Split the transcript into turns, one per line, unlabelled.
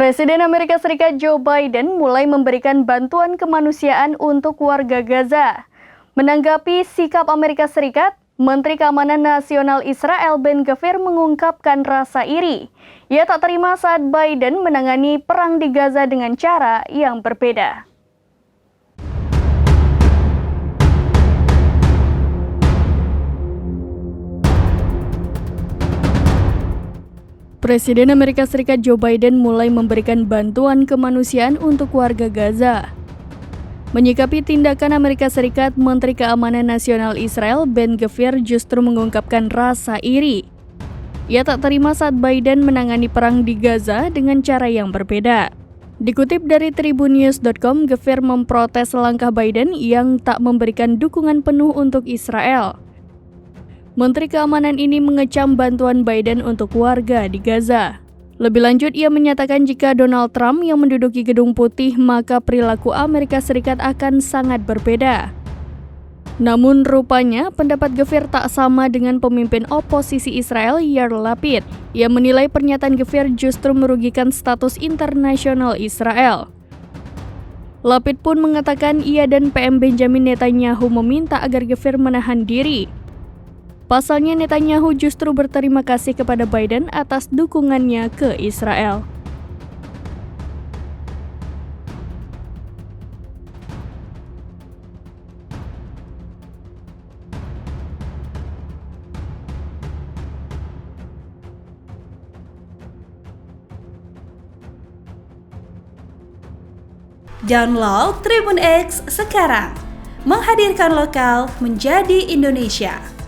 Presiden Amerika Serikat Joe Biden mulai memberikan bantuan kemanusiaan untuk warga Gaza. Menanggapi sikap Amerika Serikat, Menteri Keamanan Nasional Israel Ben-Gvir mengungkapkan rasa iri. Ia tak terima saat Biden menangani perang di Gaza dengan cara yang berbeda. Presiden Amerika Serikat Joe Biden mulai memberikan bantuan kemanusiaan untuk warga Gaza. Menyikapi tindakan Amerika Serikat, Menteri Keamanan Nasional Israel Ben-Gvir justru mengungkapkan rasa iri. Ia tak terima saat Biden menangani perang di Gaza dengan cara yang berbeda. Dikutip dari tribunnews.com, Gvir memprotes langkah Biden yang tak memberikan dukungan penuh untuk Israel. Menteri Keamanan ini mengecam bantuan Biden untuk warga di Gaza. Lebih lanjut, ia menyatakan jika Donald Trump yang menduduki Gedung Putih, maka perilaku Amerika Serikat akan sangat berbeda. Namun rupanya pendapat Gvir tak sama dengan pemimpin oposisi Israel Yair Lapid. Ia menilai pernyataan Gvir justru merugikan status internasional Israel. Lapid pun mengatakan ia dan PM Benjamin Netanyahu meminta agar Gvir menahan diri. Pasalnya Netanyahu justru berterima kasih kepada Biden atas dukungannya ke Israel.
Download Tribun X sekarang, menghadirkan lokal menjadi Indonesia.